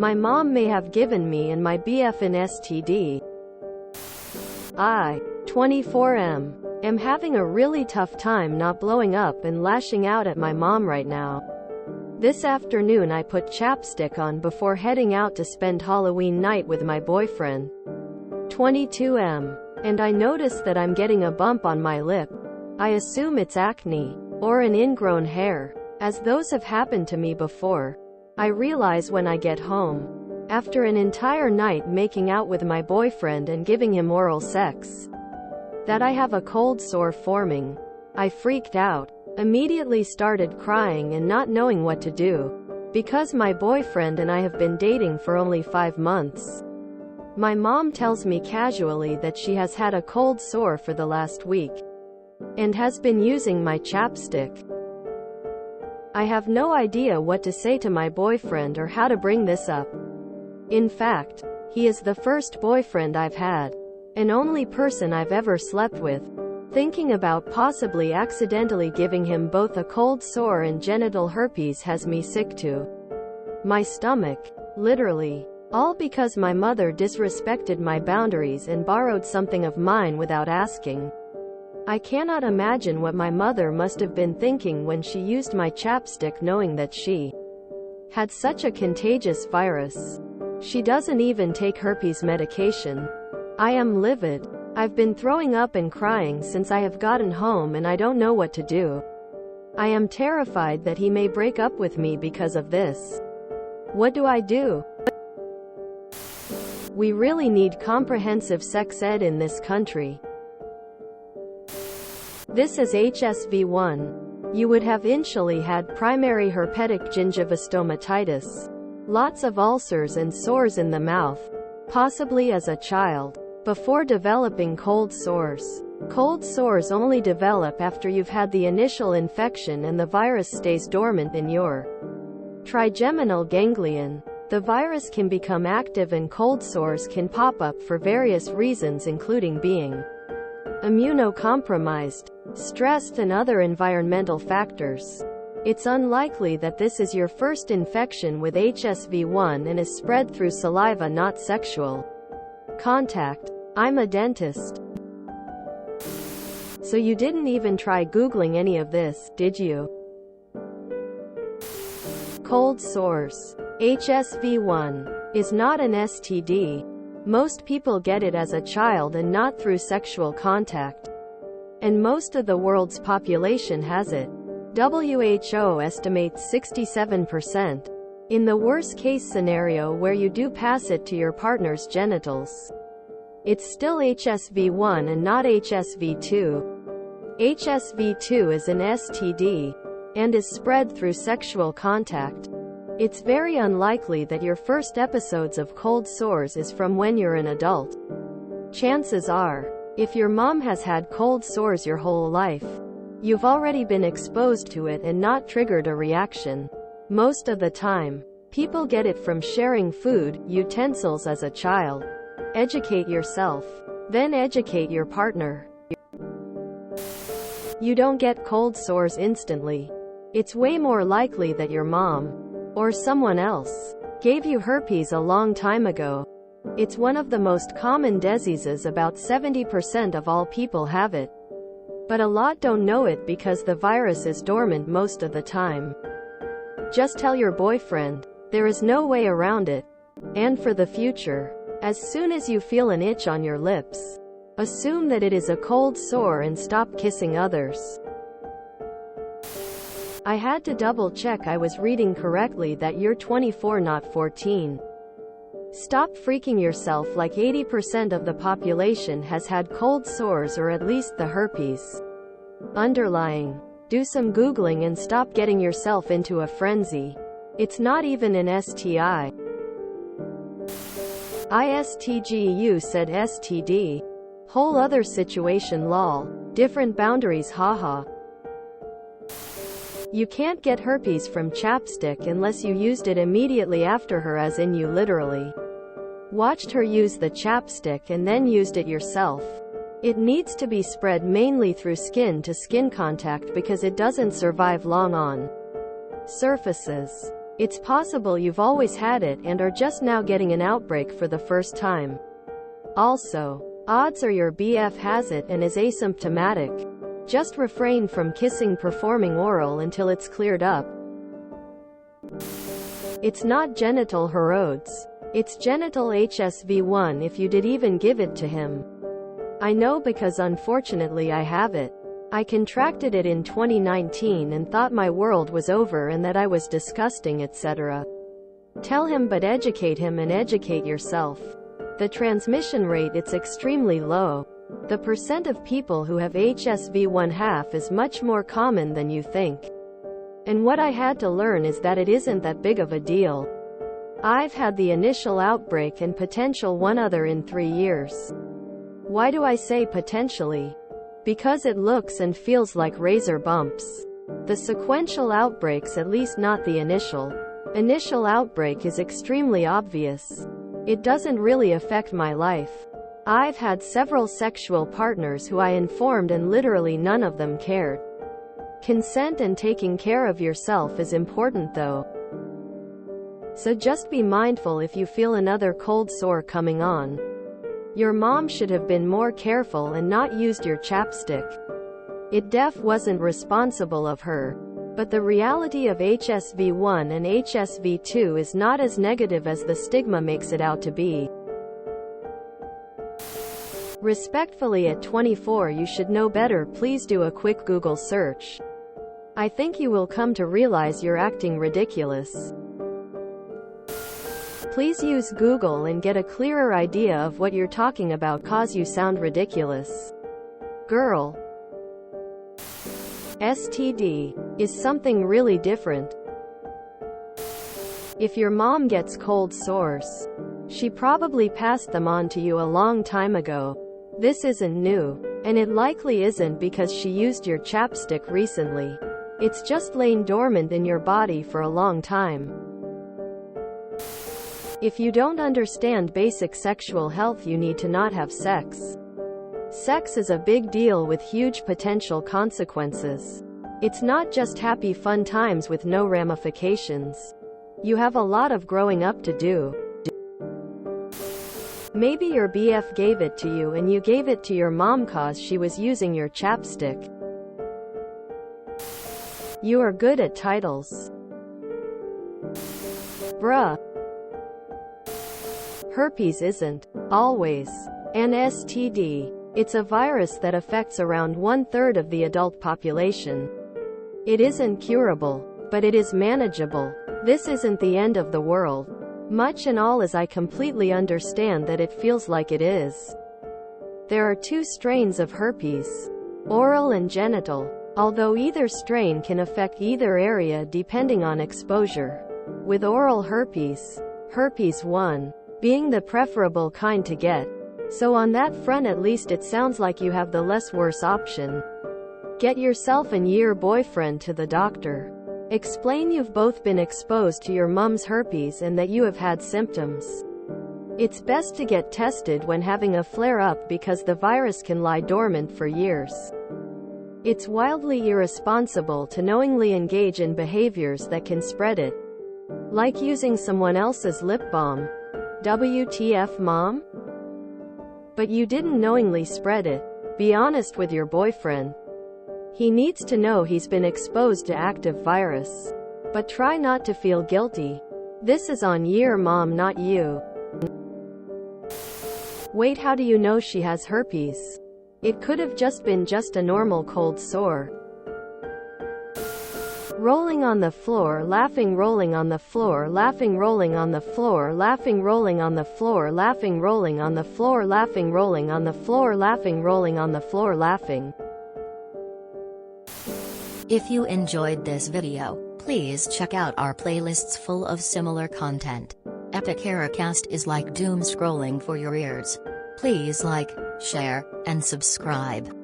My mom may have given me and my BF an STD. I, 24M, am having a really tough time not blowing up and lashing out at my mom right now. This afternoon I put chapstick on before heading out to spend Halloween night with my boyfriend. 22M. And I notice that I'm getting a bump on my lip. I assume it's acne, or an ingrown hair, as those have happened to me before. I realize when I get home, after an entire night making out with my boyfriend and giving him oral sex, that I have a cold sore forming. I freaked out, immediately started crying and not knowing what to do, because my boyfriend and I have been dating for only 5 months. My mom tells me casually that she has had a cold sore for the last week, and has been using my chapstick. I have no idea what to say to my boyfriend or how to bring this up. In fact, he is the first boyfriend I've had, and only person I've ever slept with. Thinking about possibly accidentally giving him both a cold sore and genital herpes has me sick to my stomach. Literally. All because my mother disrespected my boundaries and borrowed something of mine without asking. I cannot imagine what my mother must have been thinking when she used my chapstick, knowing that she had such a contagious virus. She doesn't even take herpes medication. I am livid. I've been throwing up and crying since I have gotten home and I don't know what to do. I am terrified that he may break up with me because of this. What do I do? We really need comprehensive sex ed in this country. This is HSV1. You would have initially had primary herpetic gingivostomatitis. Lots of ulcers and sores in the mouth, possibly as a child, before developing cold sores. Cold sores only develop after you've had the initial infection and the virus stays dormant in your trigeminal ganglion. The virus can become active and cold sores can pop up for various reasons, including being immunocompromised, stressed, and other environmental factors. It's unlikely that this is your first infection with HSV1 and is spread through saliva, not sexual contact. I'm a dentist. So you didn't even try Googling any of this, did you? Cold sores. HSV1 is not an STD. Most people get it as a child and not through sexual contact. And most of the world's population has it. WHO estimates 67%. In the worst case scenario where you do pass it to your partner's genitals, it's still HSV1 and not HSV2. HSV2 is an STD and is spread through sexual contact. It's very unlikely that your first episodes of cold sores is from when you're an adult. Chances are, if your mom has had cold sores your whole life, you've already been exposed to it and not triggered a reaction. Most of the time, people get it from sharing food, utensils as a child. Educate yourself. Then educate your partner. You don't get cold sores instantly. It's way more likely that your mom, or someone else, gave you herpes a long time ago. It's one of the most common diseases. About 70% of all people have it. But a lot don't know it because the virus is dormant most of the time. Just tell your boyfriend. There is no way around it. And for the future, as soon as you feel an itch on your lips, assume that it is a cold sore and stop kissing others. I had to double check I was reading correctly that you're 24, not 14. Stop freaking yourself like 80% of the population has had cold sores or at least the herpes. Underlying. Do some Googling and stop getting yourself into a frenzy. It's not even an STI. ISTGU said STD. Whole other situation lol. Different boundaries haha. You can't get herpes from chapstick unless you used it immediately after her, as in you literally watched her use the chapstick and then used it yourself. It needs to be spread mainly through skin-to-skin contact because it doesn't survive long on surfaces. It's possible you've always had it and are just now getting an outbreak for the first time. Also, odds are your BF has it and is asymptomatic. Just refrain from kissing performing oral until it's cleared up. It's not genital Herodes. It's genital HSV1 if you did even give it to him. I know because unfortunately I have it. I contracted it in 2019 and thought my world was over and that I was disgusting, etc. Tell him, but educate him and educate yourself. The transmission rate, it's extremely low. The percent of people who have HSV1 half is much more common than you think. And what I had to learn is that it isn't that big of a deal. I've had the initial outbreak and potential one other in 3 years. Why do I say potentially? Because it looks and feels like razor bumps. The sequential outbreaks, at least not the initial outbreak, is extremely obvious. It doesn't really affect my life. I've had several sexual partners who I informed and literally none of them cared. Consent and taking care of yourself is important though. So just be mindful if you feel another cold sore coming on. Your mom should have been more careful and not used your chapstick. It wasn't responsible of her. But the reality of HSV1 and HSV2 is not as negative as the stigma makes it out to be. Respectfully, at 24 you should know better. Please do a quick Google search. I think you will come to realize you're acting ridiculous. Please use Google and get a clearer idea of what you're talking about, cause you sound ridiculous. Girl. STD is something really different. If your mom gets cold sores, she probably passed them on to you a long time ago. This isn't new. And it likely isn't because she used your chapstick recently. It's just lain dormant in your body for a long time. If you don't understand basic sexual health, you need to not have sex. Sex is a big deal with huge potential consequences. It's not just happy fun times with no ramifications. You have a lot of growing up to do. Maybe your BF gave it to you and you gave it to your mom cause she was using your chapstick. You are good at titles. Bruh. Herpes isn't always an STD. It's a virus that affects around 1/3 of the adult population. It isn't curable, but it is manageable. This isn't the end of the world. Much and all as I completely understand that it feels like it is. There are 2 strains of herpes, oral and genital, although either strain can affect either area depending on exposure. With oral herpes, herpes 1 being the preferable kind to get. So on that front at least it sounds like you have the less worse option. Get yourself and your boyfriend to the doctor. Explain you've both been exposed to your mom's herpes and that you have had symptoms. It's best to get tested when having a flare-up because the virus can lie dormant for years. It's wildly irresponsible to knowingly engage in behaviors that can spread it. Like using someone else's lip balm. WTF, mom? But you didn't knowingly spread it. Be honest with your boyfriend. He needs to know he's been exposed to active virus. But try not to feel guilty. This is on your mom, not you. Wait, how do you know she has herpes? It could have just been a normal cold sore. Rolling on the floor, laughing, rolling on the floor, laughing, rolling on the floor, laughing, rolling on the floor, laughing, rolling on the floor, laughing, rolling on the floor, laughing, rolling on the floor, laughing. If you enjoyed this video, please check out our playlists full of similar content. Epic Haircast is like doom scrolling for your ears. Please like, share, and subscribe.